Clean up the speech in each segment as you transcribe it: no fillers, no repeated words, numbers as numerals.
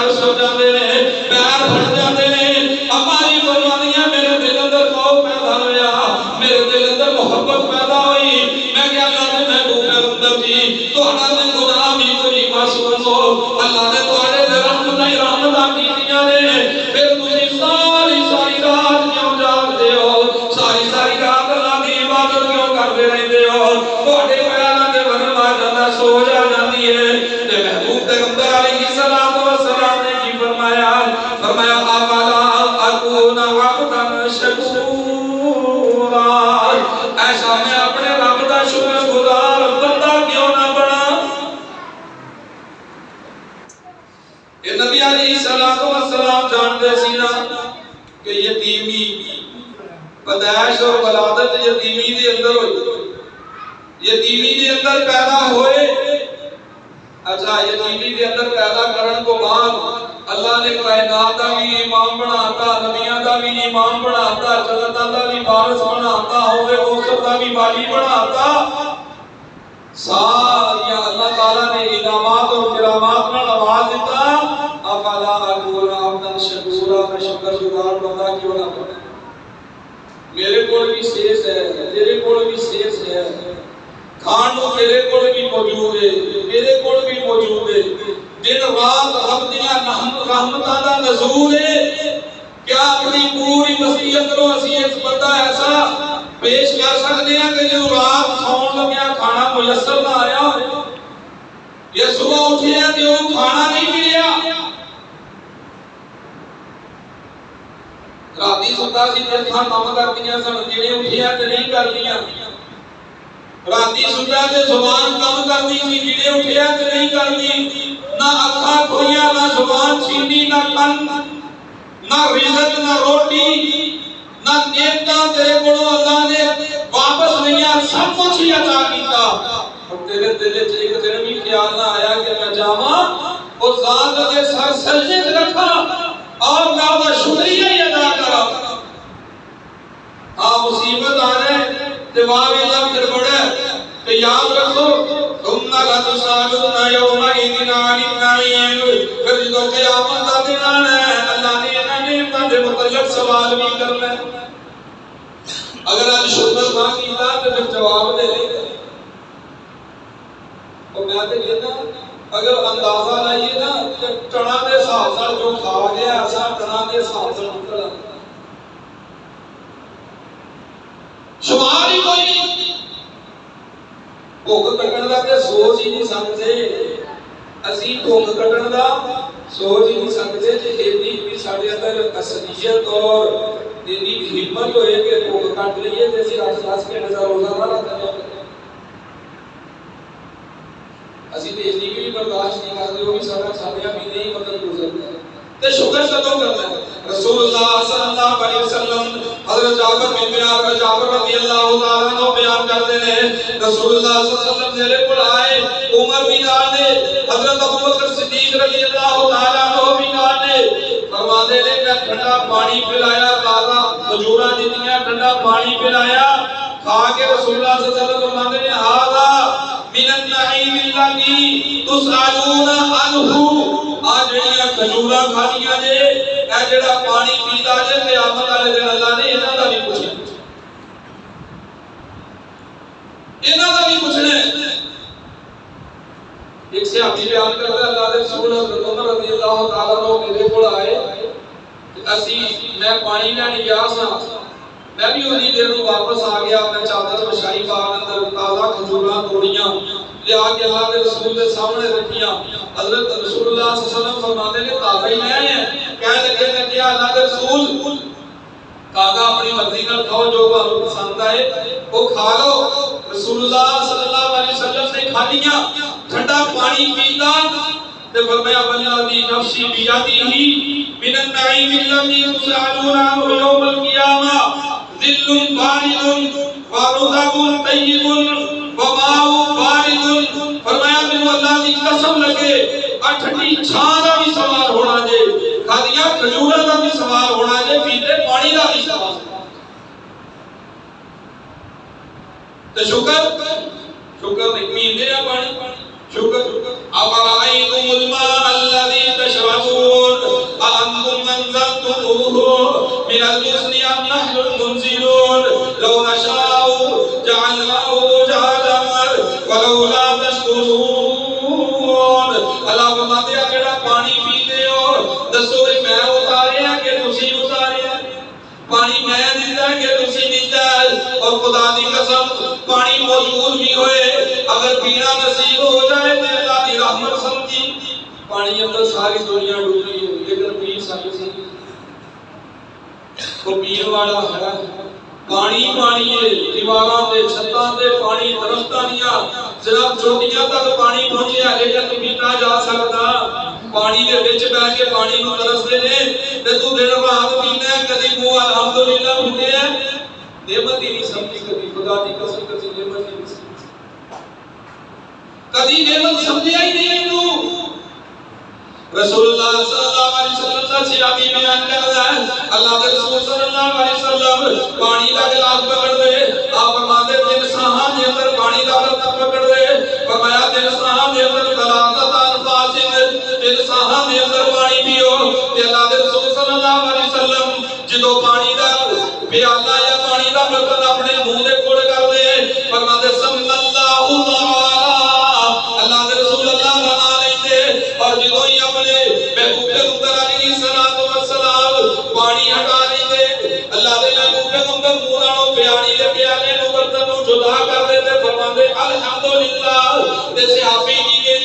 بےبس ہو جاتے ہیں، پیر پھٹ جاتے ہیں۔ اما جی فرمانیاں میرے دل اندر خوف پیدا ہویا، میرے دل اندر محبت پیدا ہوئی۔ میں کیا اللہ نے محبوب پیغمبر جی تہاڈا تے گناہ بھی کوئی معصوم ہو، اللہ نے تہاڈے تے رحمت ہی رحمتاں کیتیاں نے، پھر تسی ساری ساری رات کیوں جاگدے ہو، ساری ساری رات اللہ دی عبادت کیوں کردے رہندے ہو؟ تہاڈے پیراں تے ورم آ جاندا، سوج آ جاندی ہے۔ تے محبوب پیغمبر علیہ الصلوۃ والسلام نے کی فرمایا؟ فرمایا افلا اکون عبدا شکورا، ایسا میں اپنے رب دا شکر گزار بندہ کیوں نہ بنا؟ یہ نبی علیہ الصلوۃ والسلام جانتے سی نا کہ یتیمی پیدائش اور ولادت یتیمی دے اندر ہوئی، یتیمی دے اندر پیدا ہوئے۔ اچھا یتیمی دے اندر پیدا کرن کو بعد اللہ نے کائنات دا بھی امام بناتا، نبیاں دا بھی امام بناتا، جنتاں دا بھی وارث بناتا، ہوے کوثر دا بھی والی بناتا۔ سارے اللہ تعالیٰ نے انعامات اور کرامات نال نواز دیتا۔ افلا اکون عبدا شکورا، میں شکر گزار بندہ کیوں نہ بنا؟ میرے کول بھی سیس ہے، تیرے کول بھی سیس ہے، کھان نو تیرے کول بھی موجود ہے، میرے کول بھی موجود ہے۔ دن رات رب دیاں رحمتاں دا نزول ہے۔ کیا اپنی پوری وسیعت نو اسی ایک بندہ ایسا پیش کر سکتے ہیں کہ جو رات سون لگیا کھانا میسر نہ آیا ہو، یا صبح اٹھے ہیں کہ وہ کھانا نہیں ملیا؟ راتی ستا سی تے تھا کام کر دیا سن، جڑے اٹھے ہیں تے نہیں کر دیا۔ راتی ستا تے زبان کام کر دی سی، جڑے اٹھے ہیں تے نہیں کر دی۔ نہ اکھاں کھولیاں، نہ زبان چھینی، نہ کن، نہ رزق، نہ روٹی، نہ نعمتاں تیرے کولوں اللہ نے واپس نہیں آ، سب کچھ ہی عطا کیتا۔ اور تیرے دل وچ ایک دن بھی خیال نہ آیا کہ میں جاواں او ذات دے سر سجدے تے رکھاں اور میں دا شکریہ ہی ادا کراں۔ ہاں مصیبت آ رہے تے واہ اللہ پھر بڑا کہ یاد رکھو ثم لتسألن یومئذ عن النعیم، پھر جدوں قیامت دا دن آنا ہے اللہ نے انہاں نعمتاں دے متعلق سوال بھی کرنا ہے۔ اگر آج شکر نہ کیتا تو پھر جواب دے لے گا۔ اور میں تے کہنا اگر اندازہ لائیے نا ٹنا دے حساب نال جو کھا گیا ایسا ٹنا دے حساب نال نکل آ، شمار ہی کوئی نہیں۔ بھوک کٹن دا تے سوچ ہی نہیں سکتے، اسی بھوک کٹن دا سوچ ہی نہیں سکتے کہ اتنی بھی ساڈے اندر اصلیت اور اتنی ہمت ہوئے کہ بھوک کٹ لئیے تے اسی 10 گھنٹے دا روزہ نہ رکھا جائے۔ اسی تے اتنی بھی برداشت نہیں کرتے، وہ بھی سارا کھایا بھی نہیں مطلب گزرتا ہے۔ تے شکر کدوں کرنا ہے؟ رسول اللہ صلی اللہ علیہ وسلم حضرت جابر بن بیان جابر رضی اللہ تعالیٰ عنہ بیان کرتے ہیں رسول اللہ صلی اللہ علیہ وسلم میرے کو آئے، عمر بھی نال نے، حضرت ابوبکر صدیق رضی اللہ تعالیٰ عنہ بھی نال نے، فرماتے نے کہ ٹھنڈا پانی پلایا، تازہ کھجوراں دتیاں، ٹھنڈا پانی پلایا، کھا کے رسول اللہ صلی اللہ علیہ وسلم فرماتے ہیں ھذا من النعیم الذی تسألون عنہ، آج جڑیاں کھجوراں کھانیاں جے، اے جڑا پانی پیتا جے، قیامت والے دن اللہ نے انہاں دا بھی پوچھنا، انہاں دا بھی پوچھنا ہے۔ ایک صحابی بیان کرتا ہے اللہ دے رسول حضرت عمر رضی اللہ تعالیٰ عنہ میرے کول آئے کہ اسی میں پانی لین گیا سا، میں بھی انہی دیر نو واپس آ گیا، میں چادر مشائی باغ اندر تازہ کھجوراں توڑیاں لیا کے اللہ کے رسول کے سامنے رکھیاں۔ حضرت رسول اللہ صلی اللہ علیہ وسلم فرماتے ہیں تازہ ہی لے آئے ہیں؟ کہنے لگے کہ کیا اللہ کے رسول تازہ اپنی مرضی نال کھاؤ، جو تمہیں پسند آئے وہ کھا لو۔ رسول اللہ صلی اللہ علیہ وسلم نے کھا لیا، ٹھنڈا پانی پیتا تے فرمایا والذی نفسی بیدہ من النعیم الذی تسألون عنہ یوم القیامہ ظل بارد ورطب طیب وماء بارد، فرمایا مینوں اللہ دی قسم لگے ٹھنڈی چھاں دا بھی سوال ہونا جے، کھادیاں کھجوراں دا بھی سوال ہونا جے، پیتے پانی دا بھی سوال۔ تے شکر پیندے ہیں پانی، شکر افرأیتم الماء الذی تشربون، من المزن أم نحن المنزلون لو نشاء جعلناه أجاجا فلولا تشكرون اللہ فرماتے ہیں جڑا پانی پیتے ہو دسو میں اتاریا کہ تسی اتاریا پانی میں دیتا کہ تسی دیتا اور خدا دی قسم پانی موجود بھی ہوئے اگر پینا نصیب ہو جائے تو اللہ دی رحمت سمجھی پانی اندر ساری دنیا ڈوبی ہے لیکن پی سکتے کو پین والا ہے پانی پانی ہے دیواراں تے چھتاں تے پانی درختاں دیاں جناب چوٹیاں تک پانی پہنچیا لیکن پیتا جا سکتا پانی دے وچ بیٹھ کے پانی نوں ترسدے نے تے تو دن رات پینا ہے کدی منہ الحمدللہ ہوندے ہے نعمت ہی نہیں سمجھی کبھی خدا دی قسم کبھی نعمت ہی نہیں سمجھی کبھی نعمت سمجھیا ہی نہیں تو رسول اللہ صلی اللہ علیہ وسلم کا سیاقی بیان کرتا ہے اللہ کے رسول صلی اللہ علیہ وسلم پانی کا گلاس پکڑ دے آپ فرماتے دن ساہاں دے اندر پانی کا گلاس پکڑ دے فرمایا دن ساہاں دے اندر ثلاثۃ انفاس دن ساہاں دے اندر پانی پیو تے اللہ کے رسول صلی اللہ علیہ وسلم جدوں پانی دا پیالہ یا پانی دا برتن اپنے منہ دے کول کر دے فرماتے صلی اللہ تعالی اللہ کے رسول اللہ بنا لیندے اور جدوں ہی اپنے محبوب پیغمبر علیہ الصلوۃ والسلام پانی ہٹا لیندے اللہ دے محبوب پیغمبر منہ نالوں پیالی دے پیالے نوں برتن نوں جدا کر دیندے فرماندے الحمدللہ تے صحابی کی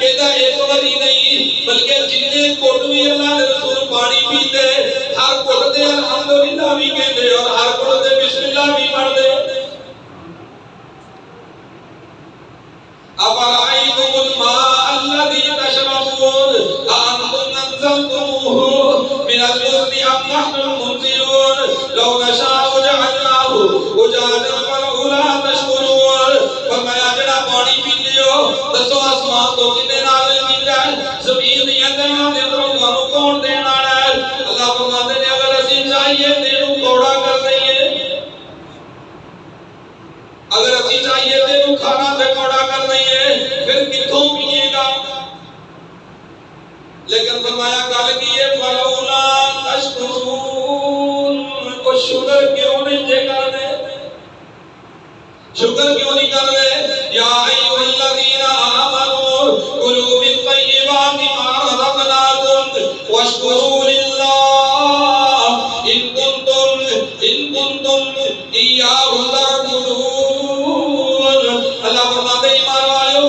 کہتا ایک واری نہیں بلکہ جتنے کوٹ بھی اللہ دے رسول پانی پیندے ہر کوٹ دے الحمدللہ بھی کہندے اور ہر کوٹ دے بسم اللہ بھی پڑھدے أفرأيتم الماء الذي تشربون أأنتم أنزلتموه من المزن أم نحن المنزلون لو نشاء جعلناه أجاجا فلولا تشكرون فرمایا جڑا پانی پیندے ہو دسو آسمان تو کنے نازل کیتا ہے زمین دی اندروں دے اندروں تانوں کون دین والا ہے اللہ فرماتے نے اگر اسی چاہیے تے نوں کوڑا کر دئیے اگر اسی چاہیے تے نوں کھانا تے کوڑا کر دئیے پھر کتھوں پیے گا لیکن فرمایا گل کی ہے فلولا تشکرون کو شکر کیوں نہیں جے کر دے شکر کیوں نہیں کر دے یا ایھا الذین آمنوا کلوا من طیبات ما رزقناکم واشکروا للہ ان کنتم ایاہ تعبدون اللہ فرماتے ایمان والو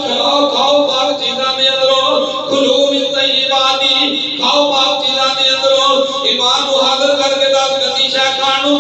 کھاؤ پاک چیزاں دے اندروں کلوا من طیبات کھاؤ پاک چیزاں دے اندروں ایمان نو حاضر کر کے دس گندی شے کھان نوں